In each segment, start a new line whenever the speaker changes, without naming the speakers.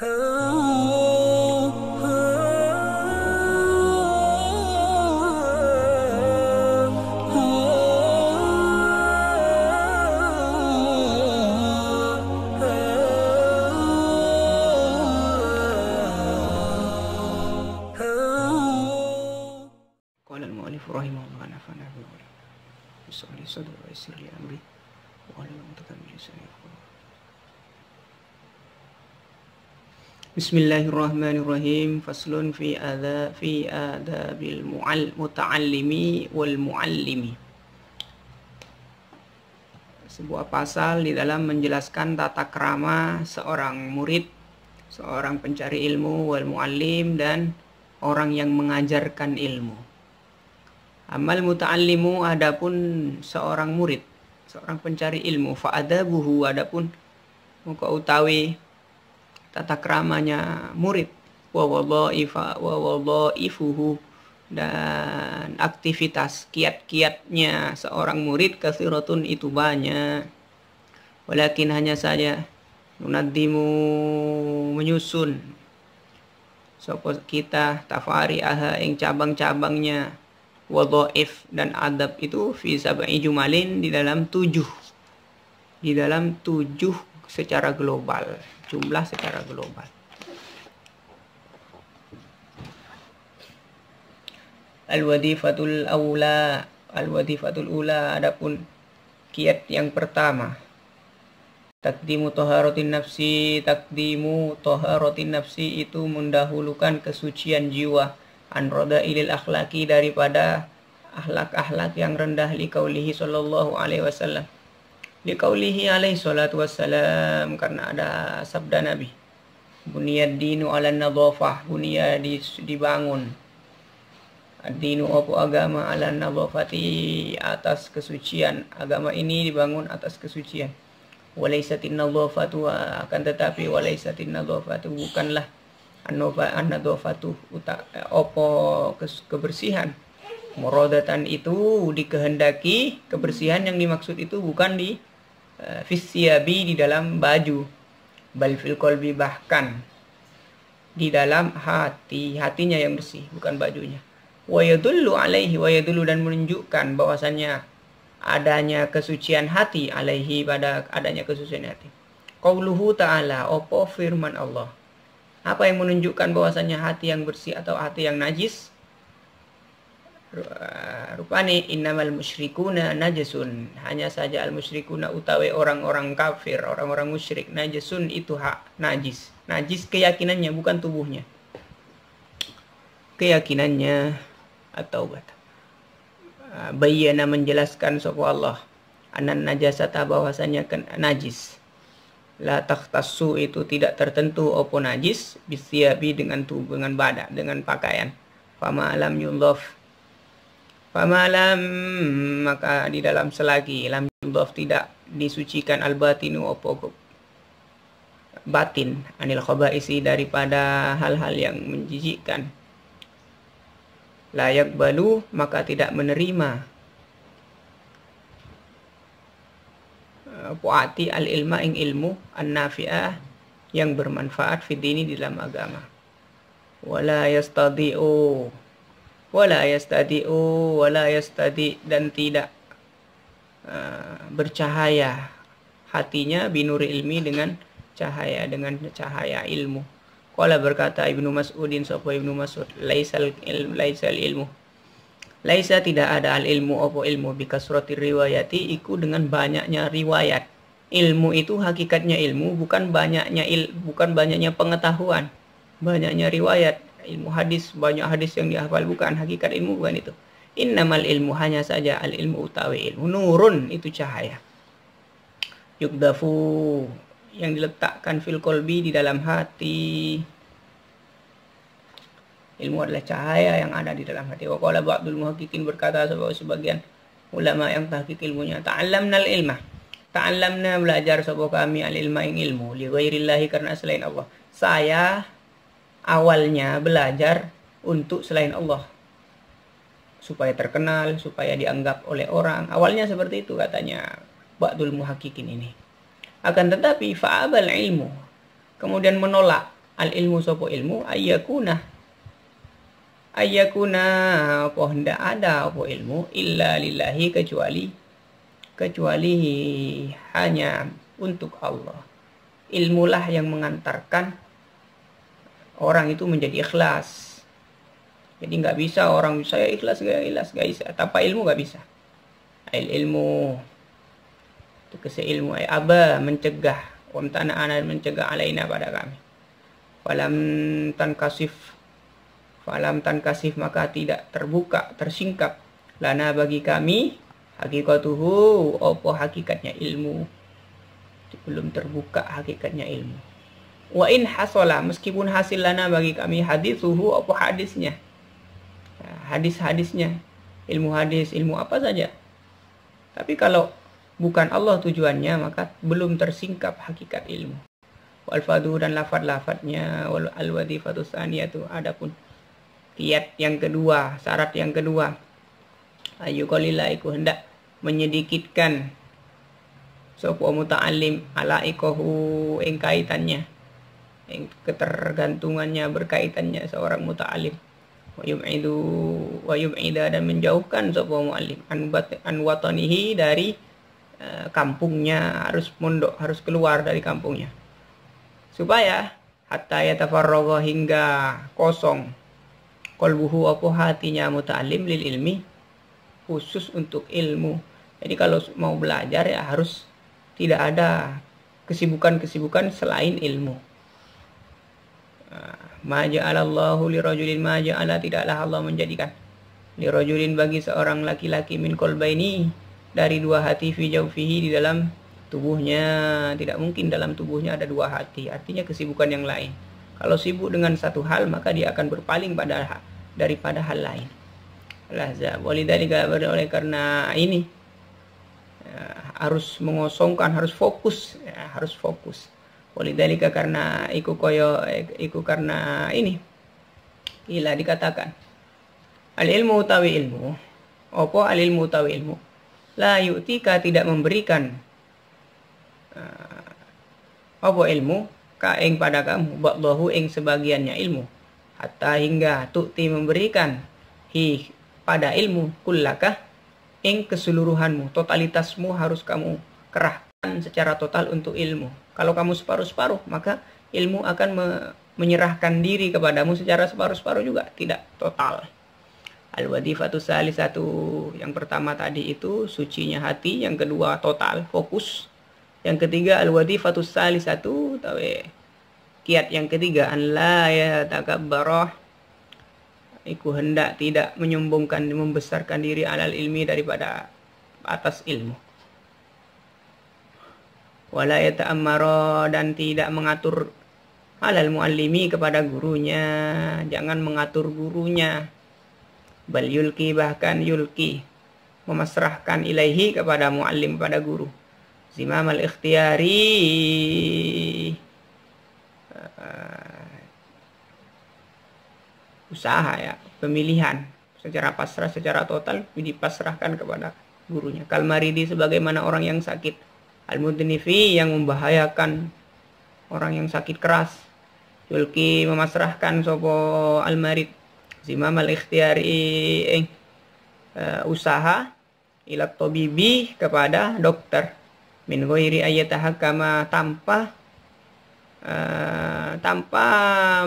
Qala al-mu'allif rahimahullah nafa'ana bihi wa yusalli sadri wa yassir li amri wa hlul 'uqdatam min lisani yafqahu. Bismillahirrahmanirrahim. Faslun fi adabil muta'allimi wal mu'allimi. Sebuah pasal di dalam menjelaskan tata krama seorang murid, seorang pencari ilmu, wal mu'allim, dan orang yang mengajarkan ilmu. Amal muta'allimu, adapun seorang murid, seorang pencari ilmu, fa'adabuhu, adapun muka utawi tata kramanya murid, wa wadha'ifuhu, dan aktivitas kiat-kiatnya seorang murid, kathiratun, itu banyak. Walakin, hanya saja, nunaddimu, menyusun sapa kita, tafari'aha, ing cabang-cabangnya, wadhaif dan adab itu, fi sab'i jumalin, di dalam tujuh secara global, jumlah secara global. Al-wadifatul ula, adapun kiat yang pertama, takdimu taharatin nafsi, itu mendahulukan kesucian jiwa, an radailil akhlaki, daripada akhlak-akhlak yang rendah, liqaulihi sallallahu alaihi wasallam, liqaulihi alaihi salatu wassalam, karena ada sabda Nabi, buniyad dinu ala nadhafah, bunia dibangun, ad-dinu apa agama, ala nadhafati, atas kesucian, agama ini dibangun atas kesucian. Walaisatin nadhafatu, akan tetapi walaisatin nadhafatu, bukanlah an-nadhafatu opo kebersihan, muradatan, itu dikehendaki, kebersihan yang dimaksud itu bukan di fisiyabi, di dalam baju, bal fil qalbi, bahkan di dalam hatinya yang bersih, bukan bajunya. Wa yadullu alaihi, wa yadullu, dan menunjukkan bahwasannya adanya kesucian hati, alaihi, pada adanya kesucian hati, qauluhu ta'ala, opo firman Allah. Apa yang menunjukkan bahwasannya hati yang bersih atau hati yang najis? Rupani innamal musyrikuna najasun, hanya saja al musyrikuna utawi orang-orang kafir, orang-orang musyrik, najasun, itu najis. Najis keyakinannya, bukan tubuhnya, keyakinannya. Atau bayyana, menjelaskan sapa Allah, anan najasata, bahwasanya najis, la takhtassu, itu tidak tertentu opo najis, bisyabi, dengan tubuh, dengan badan, dengan pakaian. Fama lam yudhaf, maka di dalam selagi lam yudhaf, tidak disucikan, al-batinu, opo batin, anil khabaisi, daripada hal-hal yang menjijikkan, layak balu, maka tidak menerima, puati al-ilma, ing ilmu, an-nafi'ah, yang bermanfaat, fidini, di dalam agama. Wala yastadi, dan tidak bercahaya hatinya, binuri ilmi, dengan cahaya ilmu. Qala, berkata Ibnu Mas'udin, sapa Ibnu Mas'ud, laisal ilmu, laisa, tidak ada al ilmu, apa ilmu, bikasrati riwayati, iku dengan banyaknya riwayat. Ilmu itu hakikatnya ilmu, bukan banyaknya pengetahuan, banyaknya riwayat. Ilmu hadis, banyak hadis yang dihafal, bukan hakikat ilmu, bukan itu. Innamal ilmu, hanya saja al ilmu utawi ilmu, nurun, itu cahaya, yukdafu, yang diletakkan, fil qalbi, di dalam hati. Ilmu adalah cahaya yang ada di dalam hati. Wa qala ba'dul muhaqqiqin, berkata sebagian ulama yang tahqiq ilmunya, ta'allamnal ilma, ta'allamna, belajar sapa kami, al ilma, ing ilmu, li ghairillahi, karena selain Allah. Saya awalnya belajar untuk selain Allah, supaya terkenal, supaya dianggap oleh orang. Awalnya seperti itu, katanya ba'dul muhaqqiqin ini. Akan tetapi fa'abal ilmu, kemudian menolak al ilmu sopo ilmu ayyakuna apa hendak ada apa ilmu illa lillahi kecuali hanya untuk Allah. Ilmulah yang mengantarkan orang itu menjadi ikhlas. Jadi nggak bisa orang saya ikhlas gak bisa. Tanpa ilmu nggak bisa. Ilmu itu ilmu aba mencegah wamtana'ana mencegah alaina pada kami. Falam tankasif maka tidak terbuka tersingkap lana bagi kami hakikatuhu apa hakikatnya ilmu. Belum terbuka hakikatnya ilmu. Wa in hasola meskipun hasil lana bagi kami hadithuhu apa hadisnya. Hadis-hadisnya, ilmu hadis, ilmu apa saja. Tapi kalau bukan Allah tujuannya maka belum tersingkap hakikat ilmu. Wal fadu dan lafad-lafadnya wal alwadifatu tsaniyatu adapun kiat yang kedua, syarat yang kedua. Ayu qalilaiku hendak menyedikitkan sapa muta'allim alaikahu ing kaitannya, ing ketergantungannya berkaitannya seorang muta'allim. Wa yub'ida dan menjauhkan sapa muallim an watanihi dari kampungnya, harus mondok, harus keluar dari kampungnya. Supaya hatta yatafarragha hingga kosong qalbuhu apa hatinya muta'allim lil ilmi khusus untuk ilmu. Jadi kalau mau belajar ya harus tidak ada kesibukan-kesibukan selain ilmu. Ma ja'alallahu lirajulin ma ja'ala tidaklah Allah menjadikan lirajulin bagi seorang laki-laki min qalbaini dari dua hati fi jawfihi di dalam tubuhnya. Tidak mungkin dalam tubuhnya ada dua hati, artinya kesibukan yang lain. Kalau sibuk dengan satu hal maka dia akan berpaling daripada hal lain. Lahza walidalika oleh karena ini harus mengosongkan, harus fokus, harus fokus. Walidalika karena iku karena ini ila dikatakan al ilmu utawi ilmu apa al ilmu utawi ilmu la yu'tika tidak memberikan apa ilmu ka ing pada kamu ba'dahu ing sebagiannya ilmu hatta hingga tu'ti memberikan pada ilmu kullaka ing keseluruhanmu, totalitasmu harus kamu kerahkan secara total untuk ilmu. Kalau kamu separuh-separuh maka ilmu akan menyerahkan diri kepadamu secara separuh-separuh juga, tidak total. Al-wadifatu salisatu, yang pertama tadi itu sucinya hati, yang kedua total fokus, yang ketiga al-wadifatu salisatu kiat yang ketiga an la yatakabbarah iku hendak tidak menyombongkan, membesarkan diri alal ilmi daripada atas ilmu. Wala yata'ammara dan tidak mengatur alal muallimi kepada gurunya, jangan mengatur gurunya. Bal yulki bahkan yulki memasrahkan ilaihi kepada muallim, pada guru. Zimamal ikhtiyari usaha ya, pemilihan secara pasrah, secara total dipasrahkan kepada gurunya. Kalmaridi sebagaimana orang yang sakit, al-mudnifi yang membahayakan, orang yang sakit keras. Yulki memasrahkan sopo al-marid zimamal ikhtiyari usaha ila tabibi kepada dokter min ghairi ayatahakama tanpa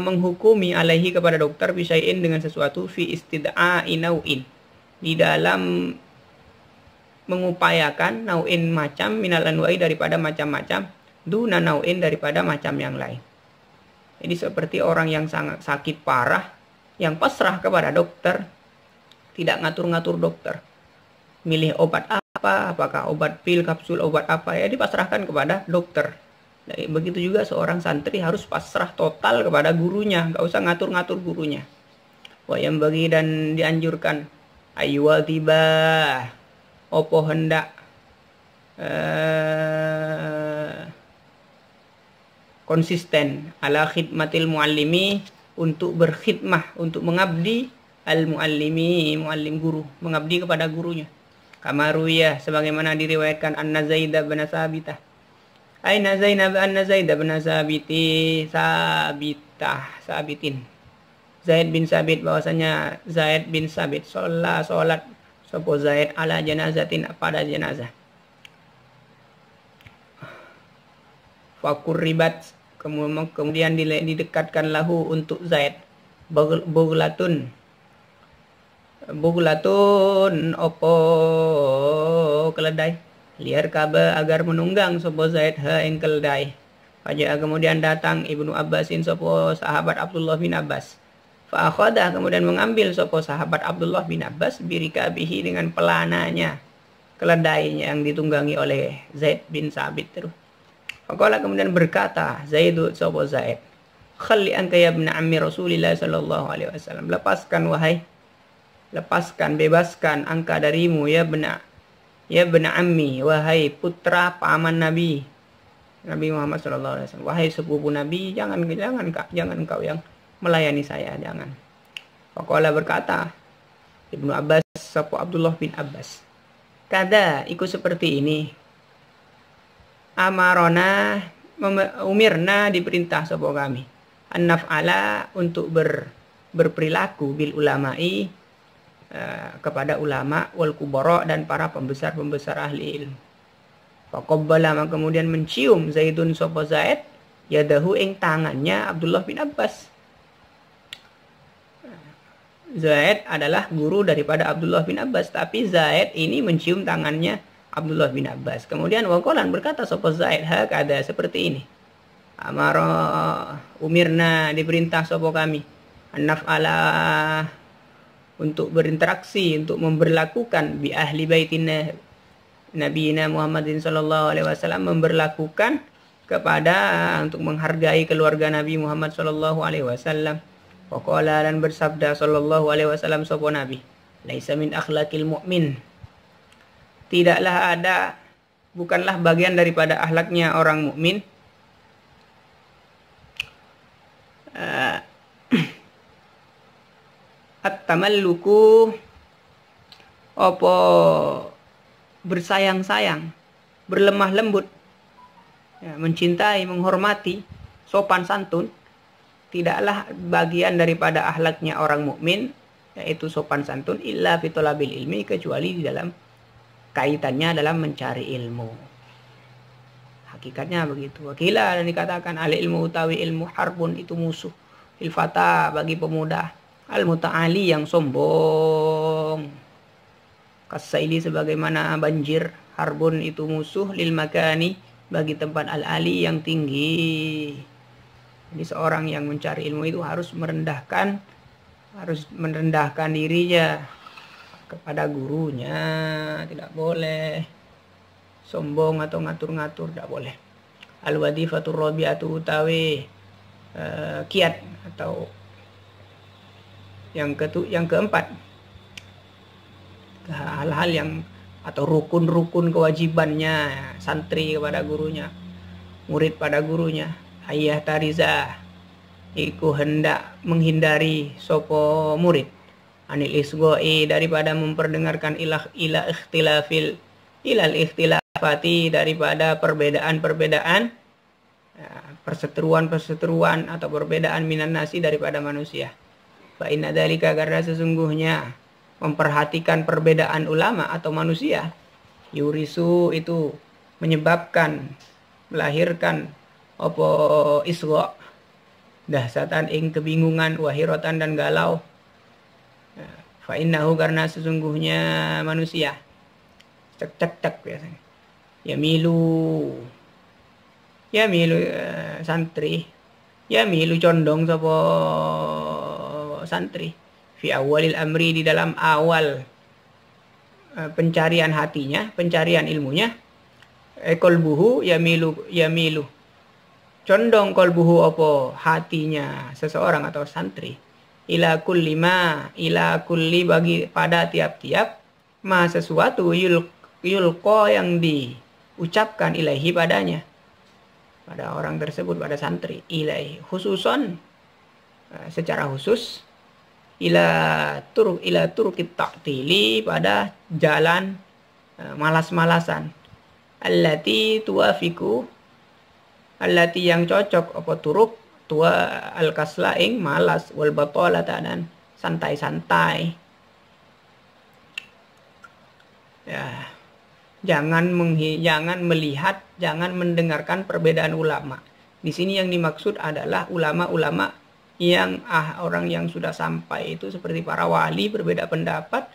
menghukumi alaihi kepada dokter bisain dengan sesuatu fi istid'a'i nau'in di dalam mengupayakan nau'in macam minal anwa'i daripada macam-macam duna nau'in daripada macam yang lain. Jadi seperti orang yang sangat sakit parah yang pasrah kepada dokter, tidak ngatur-ngatur dokter, milih obat apa, apakah obat pil, kapsul, obat apa, ya dipasrahkan kepada dokter. Nah, begitu juga seorang santri harus pasrah total kepada gurunya, nggak usah ngatur-ngatur gurunya. Wayam bagi dan dianjurkan ayyual tiba opo hendak konsisten ala khidmatil muallimi untuk berkhidmah, untuk mengabdi al muallimi, muallim guru, mengabdi kepada gurunya. Kamaruya sebagaimana diriwayatkan Anna Zaid bin Sabitah Aina Zainab anna Zaid bin Sabitin. Zaid bin Sabit bahwasanya Zaid bin Sabit salat sapa Zaid ala janazatin pada jenazah. Fakur ribat kemudian didekatkan lahu untuk Zaid buglatun opo keledai liar kaba agar menunggang sapa Zaid ha ing keledai. Fajar kemudian datang Ibnu Abbasin sapa sahabat Abdullah bin Abbas. Fa akhadha kemudian mengambil sapa sahabat Abdullah bin Abbas birikabihi dengan pelananya keledainya yang ditunggangi oleh Zaid bin Sabit terus. Faqala kemudian berkata Zaid sapa Zaid, "Khalli anka ya ibn ammi Rasulillah sallallahu alaihi wasallam." Lepaskan, bebaskan angka darimu ya ibn ammi, wahai putra paman Nabi Muhammad sallallahu alaihi wasallam. Wahai sepupu Nabi, jangan kau yang melayani saya, jangan. Faqala berkata Ibnu Abbas sapa Abdullah bin Abbas, "Kada iku seperti ini. Amarona umirna diperintah sapa kami an-naf'ala untuk berperilaku bil ulama'i kepada ulama wal kubara dan para pembesar ahli ilmu. Faqabbala kemudian mencium Zaidun sapa Zaid yadahu ing tangannya Abdullah bin Abbas. Zaid adalah guru daripada Abdullah bin Abbas, tapi Zaid ini mencium tangannya Abdullah bin Abbas. Kemudian waqalan berkata sapa Zaid hakada seperti ini. Amara umirna diperintah sapa kami an-naf'ala untuk berinteraksi, untuk memberlakukan bi ahli baitina Nabiyina Muhammadin sallallahu alaihi wasallam, memberlakukan kepada untuk menghargai keluarga Nabi Muhammad sallallahu alaihi wasallam. Waqala dan bersabda sallallahu alaihi wasallam sapa Nabi, laisa min akhlaqil mu'min. Bukanlah bagian daripada akhlaknya orang mukmin at-tamalluku apa bersayang-sayang, berlemah lembut, ya, mencintai, menghormati, sopan santun. Tidaklah bagian daripada akhlaknya orang mukmin yaitu sopan santun illa fi talabil ilmi, kecuali di dalam kaitannya dalam mencari ilmu. Hakikatnya begitu. Wakila dan dikatakan al ilmu utawi ilmu harbun itu musuh il fata bagi pemuda al muta'ali yang sombong. Kasaili sebagaimana banjir, harbun itu musuh lil makani bagi tempat al ali yang tinggi. Jadi seorang yang mencari ilmu itu harus merendahkan dirinya kepada gurunya, tidak boleh sombong atau ngatur-ngatur, tidak boleh. Al-wadifatur rabi'atu utawi kiat atau yang keempat, hal-hal yang atau rukun-rukun kewajibannya santri kepada gurunya, murid pada gurunya. Ayah tariza iku hendak menghindari sopo murid anil isgoi daripada memperdengarkan ilal ikhtilafati daripada perbedaan perseteruan atau perbedaan minan nasi daripada manusia. Fa inna dzalika karena sesungguhnya memperhatikan perbedaan ulama atau manusia yurisu itu menyebabkan melahirkan opo isgho dahsatan ing kebingungan wahiratan dan galau. Fa innahu karena sesungguhnya manusia cek biasanya yamilu santri yamilu condong sapa santri fi awalil amri di dalam awal pencarian hatinya, pencarian ilmunya, kolbuhu yamilu condong kolbuhu opo hatinya seseorang atau santri ila kulli bagi pada tiap-tiap ma sesuatu yulqa yang diucapkan ilaihi padanya, pada orang tersebut, pada santri, ilaihi khususon secara khusus, ila turukit ta'tili pada jalan malas-malasan, allati tuafiku allati yang cocok apa turuk tua al-kasla ing malas wal batolata dan santai-santai. Ya, jangan melihat, jangan mendengarkan perbedaan ulama. Di sini yang dimaksud adalah ulama-ulama yang orang yang sudah sampai itu seperti para wali berbeda pendapat.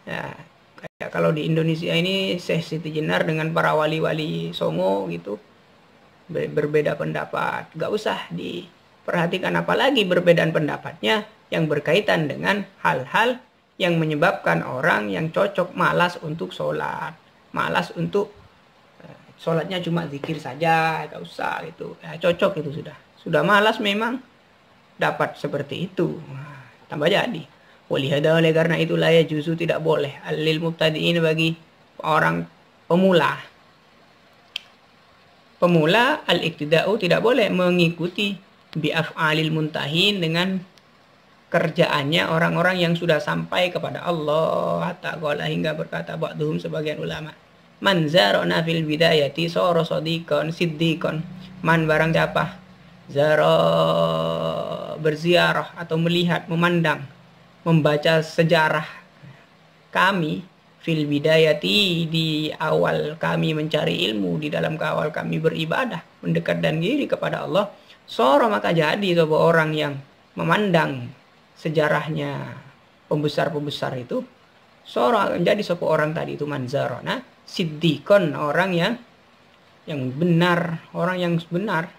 Ya, kayak kalau di Indonesia ini Syekh Siti Jenar dengan para wali-wali Songo gitu berbeda pendapat. Gak usah diperhatikan, apalagi perbedaan pendapatnya yang berkaitan dengan hal-hal yang menyebabkan orang yang cocok malas untuk sholat, malas untuk sholatnya cuma zikir saja, gak usah gitu. Ya, cocok itu sudah malas memang dapat seperti itu. Nah, tambah jadi. Walihada, oleh karena itulah ya juzu tidak boleh alil mubtadi'in bagi orang pemula. Pemula al-iktida'u tidak boleh mengikuti bi'af'alil muntahin dengan kerjaannya orang-orang yang sudah sampai kepada Allah. Hatta qala, hingga berkata ba'duhum sebagian ulama, man zarona fil bidayati soro sodikon siddikon. Man barang siapa zaro berziarah atau melihat, memandang, membaca sejarah kami fil bidayati di awal kami mencari ilmu, di dalam awal kami beribadah, mendekat dan diri kepada Allah, soro maka jadi sebuah orang yang memandang sejarahnya pembesar-pembesar itu, seorang jadi sebuah orang tadi itu manzarona siddikon, orang yang benar, orang yang benar,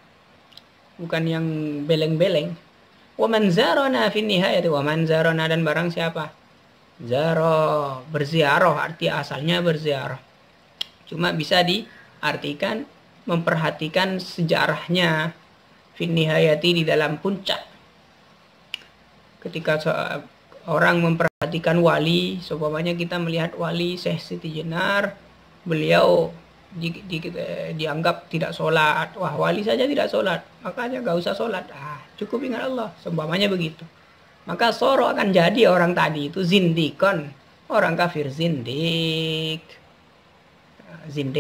bukan yang beleng-beleng. Wa manzarona fi nihayati, wa manzarona dan barang siapa zaro berziarah, arti asalnya berziarah, cuma bisa diartikan memperhatikan sejarahnya fi nihayati, di dalam puncak. Ketika orang memperhatikan wali, seumpamanya kita melihat wali Syekh Siti Jenar, beliau dianggap tidak sholat, wah wali saja tidak sholat, makanya gak usah sholat, cukup ingat Allah, seumpamanya begitu. Maka soro akan jadi orang tadi itu zindikon, orang kafir, zindik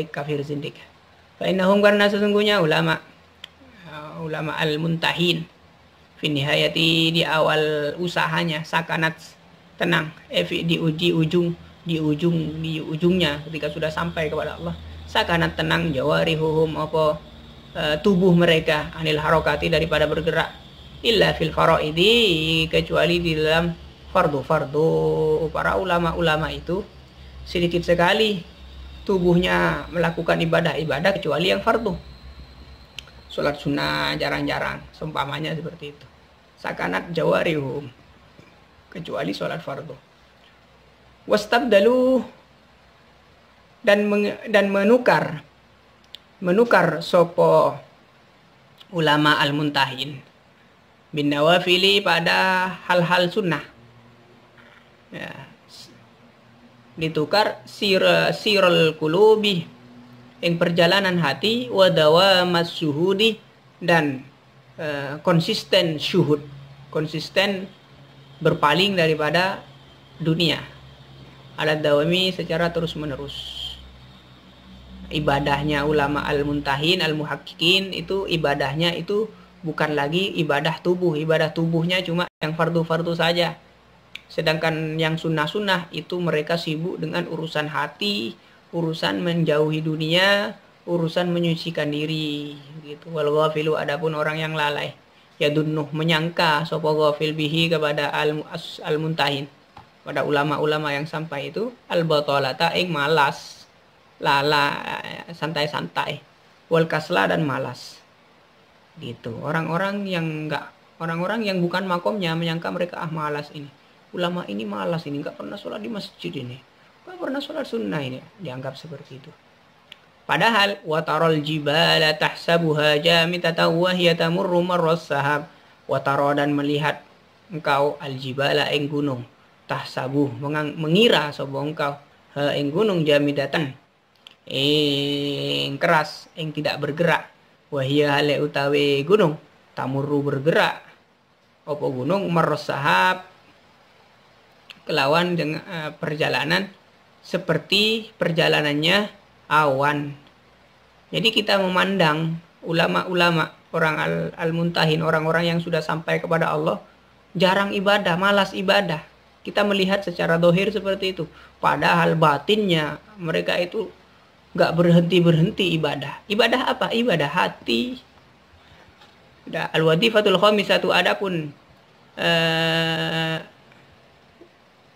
kafir, zindik. Fa'innahum, karena sesungguhnya ulama al-muntahin fi nihayati, di awal usahanya, sakanat tenang, di ujungnya ketika sudah sampai kepada Allah, sakanat tenang, jawarihuhum apa tubuh mereka, anil harokati daripada bergerak, illa fil faraidi, kecuali di dalam fardu. Para ulama-ulama itu sedikit sekali tubuhnya melakukan ibadah kecuali yang fardu. Sholat sunnah jarang-jarang, seumpamanya seperti itu. Sakanat jawarihum, kecuali sholat fardu. Wastabdalu, dan menukar sopo ulama al-muntahin bin nawafili, pada hal-hal sunnah. Ya, ditukar sirul kulubi, yang perjalanan hati, wadawa masyuhudi, dan konsisten syuhud, konsisten berpaling daripada dunia, alat dawami, secara terus menerus. Ibadahnya ulama al-muntahin, al-muhakkikin, itu ibadahnya itu bukan lagi ibadah tubuh, ibadah tubuhnya cuma yang fardu-fardu saja, sedangkan yang sunnah-sunnah itu mereka sibuk dengan urusan hati, urusan menjauhi dunia, urusan menyucikan diri gitu. Wal ghafilu, adapun orang yang lalai, yadunnuh, menyangka sapa ghafil bihi, kepada al-muntahin, pada ulama-ulama yang sampai itu, al-batalata, ing malas, santai-santai, wal kasla, dan malas gitu. Orang-orang yang bukan makomnya menyangka mereka malas, ini ulama ini malas, ini nggak pernah sholat di masjid, ini nggak pernah sholat sunnah, ini dianggap seperti itu. Padahal watarol jibala tahsabuha jamitatan wa hiya tamurru marras sahab. Wataro, dan melihat engkau aljibala, ing gunung, tahsabuh, mengira sapa engkau, ha ing gunung, jamidatan, ing keras, ing tidak bergerak, wa hiya hale utawi gunung, tamurru bergerak, apa gunung, marras sahab, kelawan dengan perjalanan seperti perjalanannya awan. Jadi kita memandang ulama-ulama, orang al-muntahin, orang-orang yang sudah sampai kepada Allah, jarang ibadah, malas ibadah. Kita melihat secara dohir seperti itu. Padahal batinnya mereka itu nggak berhenti-berhenti ibadah. Ibadah apa? Ibadah hati. Al-wadifatul khamisatu, adapun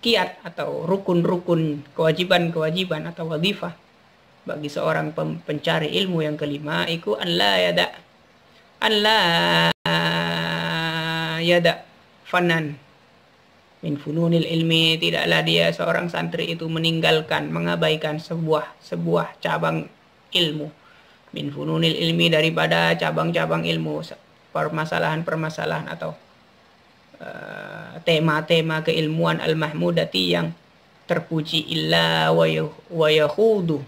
kiat atau rukun-rukun kewajiban-kewajiban atau wadifah bagi seorang pencari ilmu yang kelima, iku an la yada fanan min fununil ilmi, tidaklah dia seorang santri itu meninggalkan, mengabaikan sebuah cabang ilmu, min fununil ilmi, daripada cabang-cabang ilmu, permasalahan-permasalahan atau tema-tema keilmuan al-mahmudati yang terpuji, illa wa yahudu,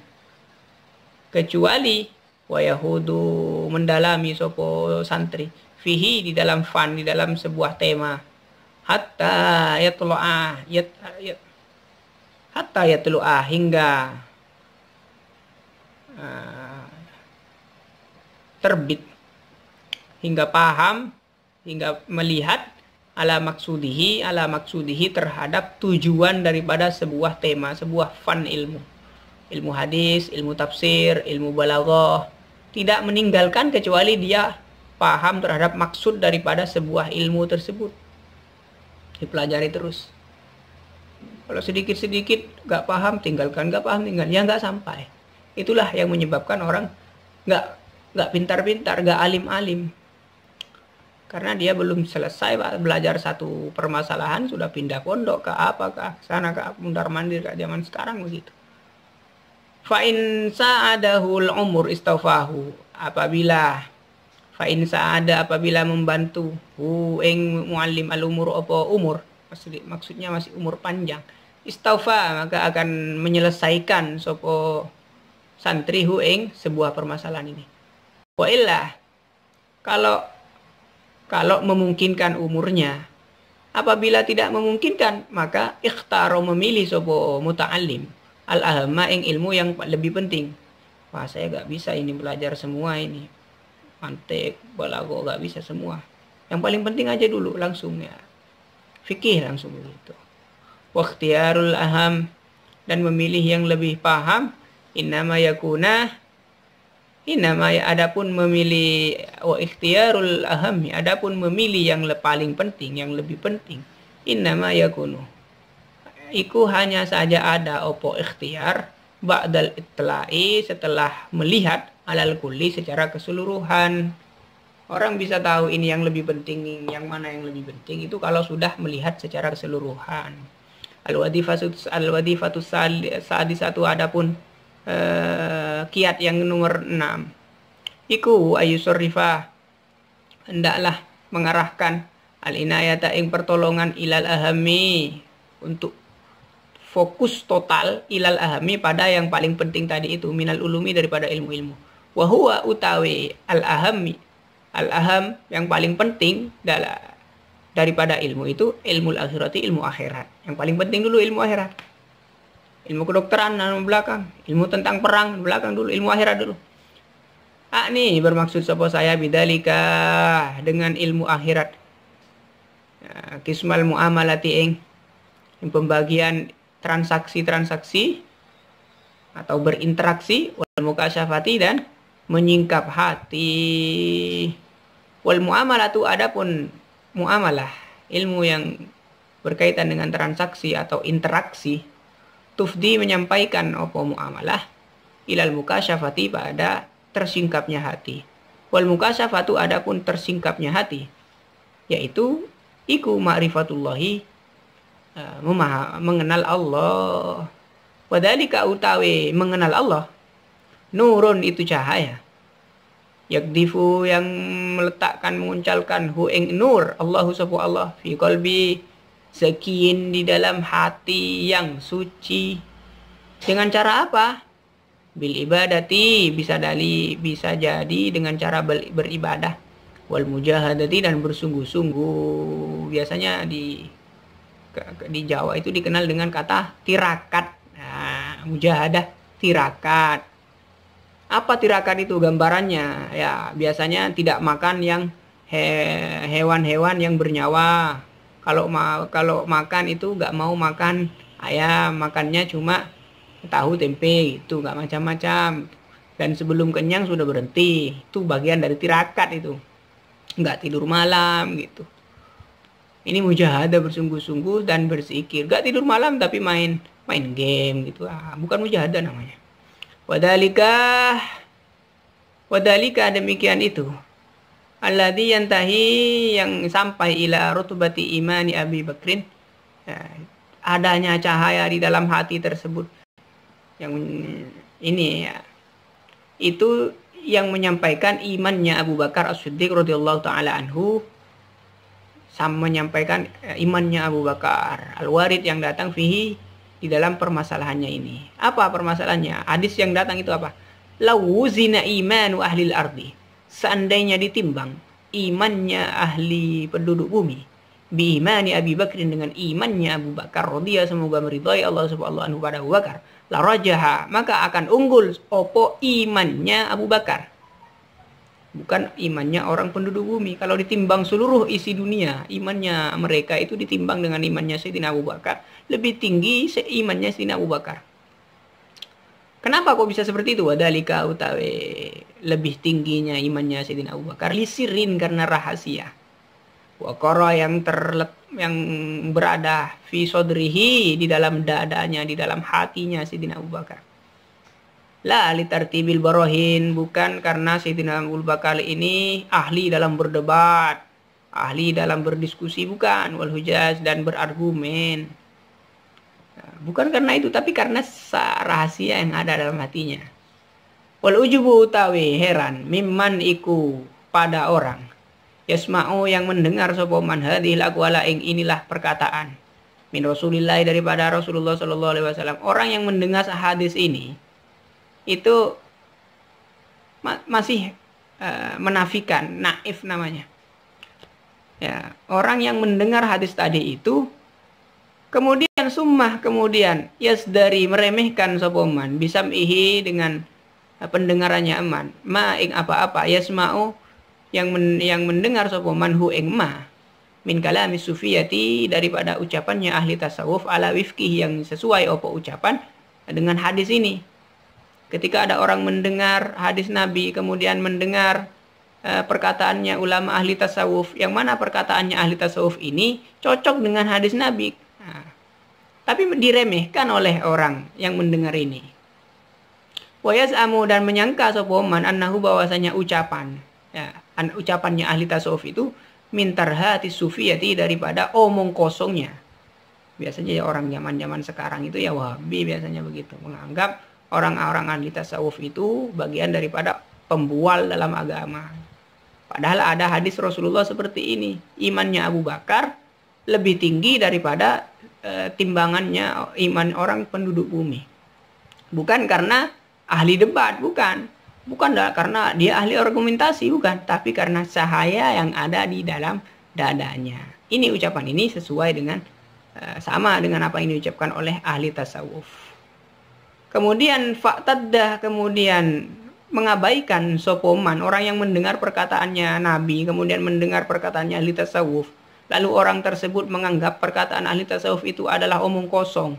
kecuali wa yahudu mendalami sopo santri, fihi, di dalam fan, di dalam sebuah tema, hatta yatlu'ah, hingga terbit, hingga paham, hingga melihat ala maksudihi terhadap tujuan daripada sebuah tema, sebuah fan ilmu hadis, ilmu tafsir, ilmu balaghah, tidak meninggalkan kecuali dia paham terhadap maksud daripada sebuah ilmu tersebut, dipelajari terus. Kalau sedikit-sedikit gak paham, tinggalkan, gak paham, tinggal, ya gak sampai. Itulah yang menyebabkan orang gak pintar-pintar, gak alim-alim. Karena dia belum selesai belajar satu permasalahan, sudah pindah pondok ke apa, ke sana, ke mundar mandir, ke zaman sekarang begitu. Fa'in sa'adahul umur istaufahu, apabila membantu ing muallim al-umur, apa umur, maksudnya masih umur panjang, istaufa, maka akan menyelesaikan sopo santri ing sebuah permasalahan ini. Wa illah, kalau memungkinkan umurnya, apabila tidak memungkinkan, maka ikhtaro, memilih sopo muta'allim al-ahamma, ing ilmu yang lebih penting. Wah, saya gak bisa ini belajar semua ini, mantik, balaghah, gak bisa semua. Yang paling penting aja dulu, langsung ya fikih, langsung begitu. Wa ikhtiyarul aham, dan memilih yang lebih paham, adapun memilih, wa ikhtiyarul aham, adapun memilih yang paling penting, yang lebih penting, innama yakunu, iku hanya saja ada opo ikhtiyar ba'dal itla'i, setelah melihat alal kulli, secara keseluruhan. Orang bisa tahu ini yang lebih penting, yang mana yang lebih penting, itu kalau sudah melihat secara keseluruhan. Al-wadifatu sadisatu, adapun kiat yang nomor 6, iku ayusurrifa, hendaklah mengarahkan al-inayata, ing pertolongan, ilal ahami, untuk fokus total, ilal ahami, pada yang paling penting tadi itu, minal ulumi, daripada ilmu-ilmu. Wa huwa utawi al-aham, yang paling penting daripada ilmu itu, ilmu akhirati, ilmu akhirat. Yang paling penting dulu ilmu akhirat. Ilmu kedokteran belakang, ilmu tentang perang belakang dulu, ilmu akhirat dulu. Nih bermaksud sapa saya bidalika, dengan ilmu akhirat, kismal muamalati, ing pembagian transaksi-transaksi atau berinteraksi, wal mukasyafati, dan menyingkap hati. Wal muamalatu, adapun muamalah, ilmu yang berkaitan dengan transaksi atau interaksi, tufdi, menyampaikan opo muamalah, ilal mukasyafati, pada tersingkapnya hati. Wal mukasyafatu, adapun tersingkapnya hati, yaitu iku ma'rifatullahi, mengenal Allah. Wadhalika, utawi mengenal Allah, nurun, itu cahaya, yakdifu, yang meletakkan, menguncalkan, hu ing nur, Allahu sapa Allah, fi qalbi zakiyin, di dalam hati yang suci. Dengan cara apa? Bil ibadati, bisa jadi dengan cara beribadah, wal mujahadati, dan bersungguh-sungguh. Biasanya di Jawa itu dikenal dengan kata tirakat. Nah, mujahadah, tirakat. Apa tirakat itu gambarannya? Ya, biasanya tidak makan yang hewan-hewan yang bernyawa. Kalau makan itu nggak mau makan ayam, makannya cuma tahu tempe itu, nggak macam-macam. Dan sebelum kenyang sudah berhenti. Itu bagian dari tirakat itu. Nggak tidur malam gitu. Ini mujahadah bersungguh-sungguh dan berzikir. Nggak tidur malam tapi main game gitu. Bukan mujahadah namanya. Wadalika demikian itu. Alladzi yantahi yang sampai ila rutubati imani Abi Bakrin. Ya, adanya cahaya di dalam hati tersebut. Yang ini ya. Itu yang menyampaikan imannya Abu Bakar As-Siddiq radhiyallahu taala anhu, sama menyampaikan imannya Abu Bakar Al-Warid yang datang fihi di dalam permasalahannya ini. Apa permasalahannya? Hadis yang datang itu apa? Lawuzina imanu ahlil ardi. Seandainya ditimbang imannya ahli penduduk bumi bi imani Abi Bakrin dengan imannya Abu Bakar radhiyallahu, semoga meridhai Allah subhanahu wa ta'ala pada Abu Bakar, la rajaha, maka akan unggul opo imannya Abu Bakar, bukan imannya orang penduduk bumi. Kalau ditimbang seluruh isi dunia, imannya mereka itu ditimbang dengan imannya Sayyidina Abu Bakar, lebih tinggi imannya Sayyidina Abu Bakar. Kenapa kok bisa seperti itu? Wadalika utawi lebih tingginya imannya Sayyidina Abu Bakar lisirin, karena rahasia. Wakara yang berada fi sodrihi, di dalam dadanya, di dalam hatinya Sayyidina Abu Bakar. La litartibil barohin, bukan karena Sayyidina Abu Bakar ini ahli dalam berdebat, ahli dalam berdiskusi, bukan, wal hujaz, dan berargumen. Bukan karena itu, tapi karena rahasia yang ada dalam hatinya. Wal ujubu utawi heran, mimman iku pada orang, yasma'u yang mendengar sapa man hadhil aqwala, inilah perkataan min Rasulillah, daripada Rasulullah sallallahu alaihi wasallam. Orang yang mendengar hadis ini itu masih menafikan, naif namanya. Ya, orang yang mendengar hadis tadi itu kemudian yasdari meremehkan sapa man bisam'ihi dengan pendengarannya aman, ma ing apa-apa, yasma'u yang mendengar sapa man hu ing ma min kalami sufiyati, daripada ucapannya ahli tasawuf, ala wifqih, yang sesuai opo ucapan dengan hadis ini. Ketika ada orang mendengar hadis Nabi, kemudian mendengar perkataannya ulama ahli tasawuf, yang mana perkataannya ahli tasawuf ini cocok dengan hadis Nabi, tapi diremehkan oleh orang yang mendengar ini. Wa yaz'amu, dan menyangka sapa man annahu, bahwasanya ucapan, ya, ucapannya ahli tasawuf itu min tarhati sufiyati, daripada omong kosongnya. Biasanya ya orang zaman-zaman sekarang itu ya Wahabi biasanya begitu, menganggap orang-orang ahli tasawuf itu bagian daripada pembual dalam agama. Padahal ada hadis Rasulullah seperti ini, imannya Abu Bakar lebih tinggi daripada timbangannya iman orang penduduk bumi. Bukan karena ahli debat, bukan karena dia ahli argumentasi, bukan, tapi karena cahaya yang ada di dalam dadanya. Ini ucapan ini sesuai dengan sama dengan apa yang diucapkan oleh ahli tasawuf. Kemudian fa'taddah, kemudian mengabaikan sopoman, orang yang mendengar perkataannya Nabi, kemudian mendengar perkataannya ahli tasawuf, lalu orang tersebut menganggap perkataan ahli tasawuf itu adalah omong kosong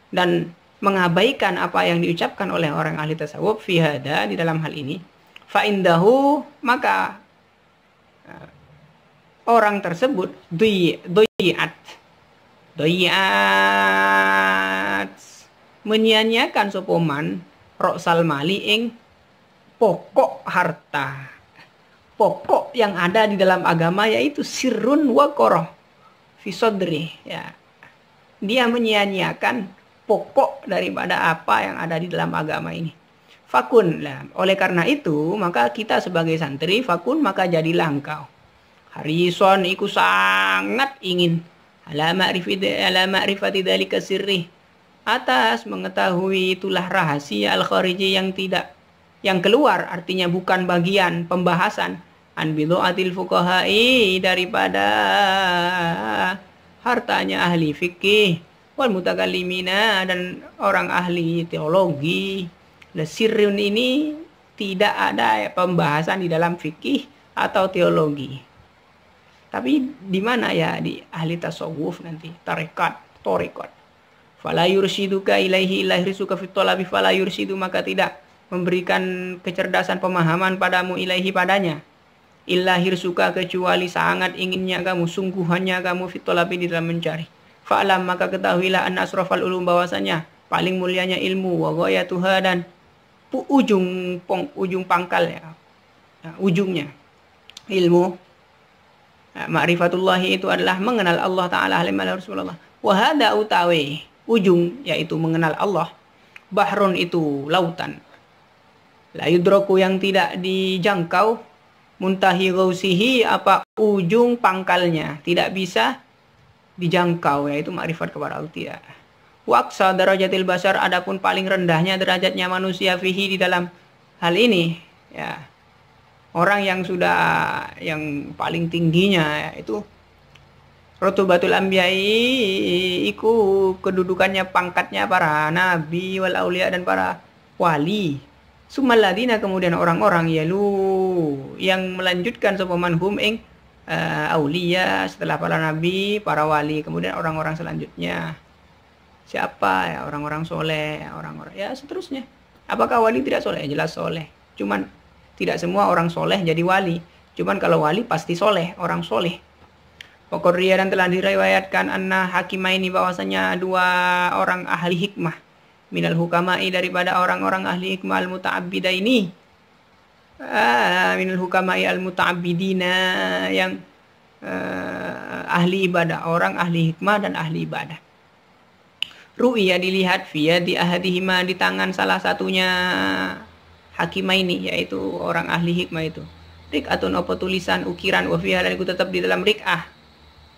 dan mengabaikan apa yang diucapkan oleh orang ahli tasawuf, fi hada, di dalam hal ini, fa indahu, maka orang tersebut doyat menyia-nyiakan sopoman roksal mali ing pokok harta, pokok yang ada di dalam agama, yaitu sirrun wa qoroh fi sodri, ya. Dia menyia-nyiakan pokok daripada apa yang ada di dalam agama ini. Fakun, oleh karena itu maka kita sebagai santri, fakun, maka jadilah engkau harison, iku sangat ingin, ala ma'rifati dzalika sirri, atas mengetahui itulah rahasia al-khariji yang keluar, artinya bukan bagian pembahasan an bid'atil fuqaha'i, daripada hartanya ahli fikih, wal mutakallimina, dan orang ahli teologi. Sirrun ini tidak ada pembahasan di dalam fikih atau teologi. Tapi di mana ya? Di ahli tasawuf nanti, tarekat. Fala yurshiduka ilaihi illa hirsuka fit talabi fala yurshidu, maka tidak memberikan kecerdasan pemahaman padamu ilaihi padanya. Illa hirsuka, kecuali sangat inginnya kamu, sungguhannya kamu fit talabi di dalam mencari. Fa'lam, maka ketahuilah anna asrafal ulum, bahwasanya paling mulianya ilmu, wa ghayatuha, dan ujung pangkalnya, ujungnya ilmu, ma'rifatullahi, itu adalah mengenal Allah Ta'ala, alimah Rasulullah. Wahada utawi ujung, yaitu mengenal Allah. Bahrun, itu lautan. La yudroku, yang tidak dijangkau. Muntahi gausihi, apa ujung pangkalnya, tidak bisa dijangkau, yaitu ma'rifat kepada Allah, tidak. Waqsa darajatil basar, adapun paling rendahnya derajatnya manusia fihi, di dalam hal ini, ya, orang yang sudah yang paling tingginya itu rotubatul anbiya'i, iku kedudukannya, pangkatnya para nabi wal aulia, dan para wali. Sumaladina, kemudian orang-orang, yalu, yang melanjutkan sapa manhum ing aulia, setelah para nabi, para wali, kemudian orang-orang selanjutnya. Siapa ya? Orang-orang soleh, orang-orang ya seterusnya. Apakah wali tidak soleh? Jelas soleh. Cuman tidak semua orang soleh jadi wali. Cuman kalau wali pasti soleh, orang soleh. Pokoknya, dan telah diriwayatkan anna hakimaini, bahwasanya dua orang ahli hikmah, minal hukamai, daripada orang-orang ahli hikmah, al muta'abbidaini, minal hukamai al muta'abbidina, yang ahli ibadah, orang ahli hikmah dan ahli ibadah. Ru'ya, dilihat, fiya di ahadihima, di tangan salah satunya hakimaini, yaitu orang ahli hikmah itu. Rik'atun, apa tulisan, ukiran, wa fiha, dan itu tetap di dalam rik'ah.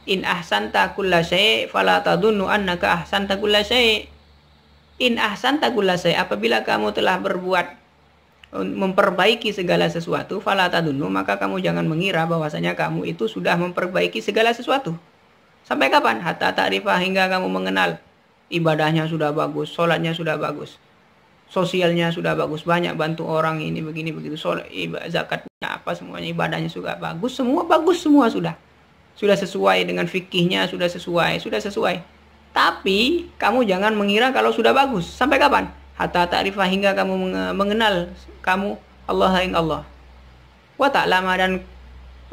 In ahsanta kulla syai' fala tadunnu annaka ahsanta kulla syai'. In ahsanta kulla syai', apabila kamu telah berbuat memperbaiki segala sesuatu, fala tadunnu, maka kamu jangan mengira bahwasanya kamu itu sudah memperbaiki segala sesuatu. Sampai kapan? Hatta ta'rifa, hingga kamu mengenal. Ibadahnya sudah bagus, sholatnya sudah bagus, sosialnya sudah bagus, banyak bantu orang, ini begini begitu, zakatnya apa, semuanya ibadahnya sudah bagus, semua bagus, semua sudah sesuai dengan fikihnya, sudah sesuai. Tapi kamu jangan mengira kalau sudah bagus. Sampai kapan? Hatta ta'rifah, hingga kamu mengenal kamu Allah yang Allah. Wa ta'lama, dan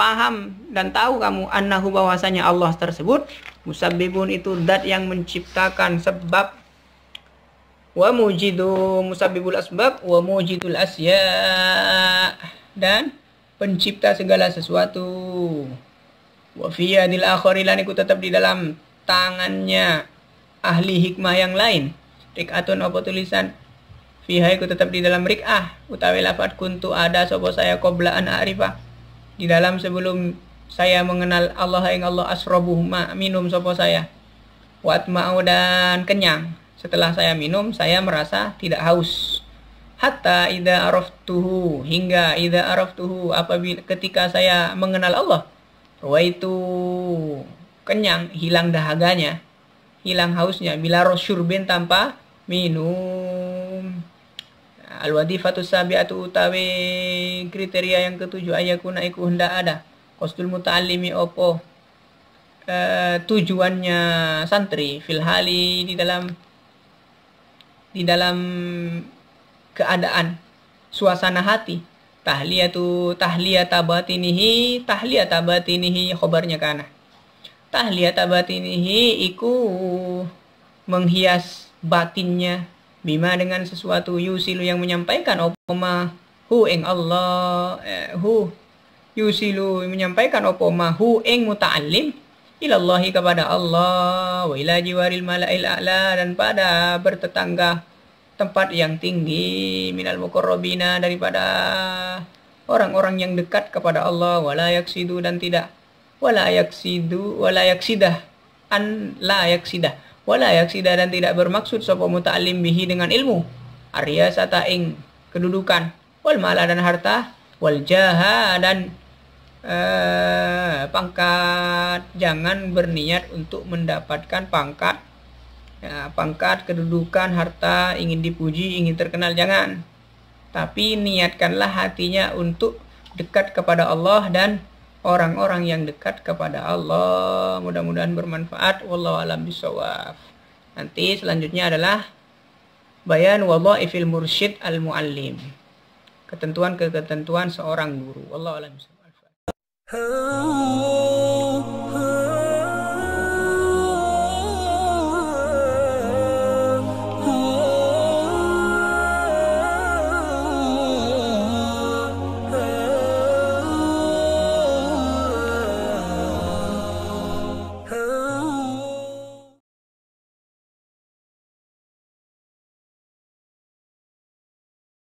paham dan tahu kamu annahu, bahwasanya Allah tersebut musabbibun, itu zat yang menciptakan sebab, wa mujidu, musabbibul asbab, wa mujidul asya, dan pencipta segala sesuatu. Wa fi yadil akhari, lan iku tetap di dalam tangannya ahli hikmah yang lain. Rik'atun, apa tulisan, fiha, iku tetap di dalam rik'ah, utawi lafad kuntu, ada sapa saya, qabla an a'rifah, di dalam sebelum saya mengenal Allah yang Allah, asrobuh, minum sapa saya, watma'u, dan kenyang, setelah saya minum saya merasa tidak haus. Hatta idza araftuhu, hingga idza araftuhu, apabila ketika saya mengenal Allah, wa itu kenyang, hilang dahaganya, hilang hausnya, bila rosyurbin, tanpa minum. Al-wadifatu sabi'atu, utawi kriteria yang ketujuh, ayakuna, iku hendak ada, qasdul muta'allimi, opo tujuannya santri, fil hali, di dalam keadaan, suasana hati. Tahliyata batinihi, khobarnya kana. Tahliyata batinihi, iku menghias batinnya, bima, dengan sesuatu, yusilu, yang menyampaikan, opoma hu ing Allah, yusilu, menyampaikan, opoma hu ing muta'allim, ilallahi, kepada Allah, wa ila jiwaril mala'il a'la, dan pada bertetangga tempat yang tinggi, minal muqarrabina, daripada orang-orang yang dekat kepada Allah, wala yaksidu, dan tidak, wala yaksidah, dan tidak bermaksud sapa muta'allim bihi, dengan ilmu, aryasata, ing kedudukan, wal mala, dan harta, wal jaha, dan pangkat. Jangan berniat untuk mendapatkan pangkat, pangkat, kedudukan, harta, ingin dipuji, ingin terkenal, jangan. tapi niatkanlah hatinya untuk dekat kepada Allah dan orang-orang yang dekat kepada Allah. Mudah-mudahan bermanfaat. Wallahu a'lam bishawab. Nanti selanjutnya adalah bayan wadhaifil mursyid al-muallim. Ketentuan-ketentuan seorang guru. Wallahu a'lam bishawab.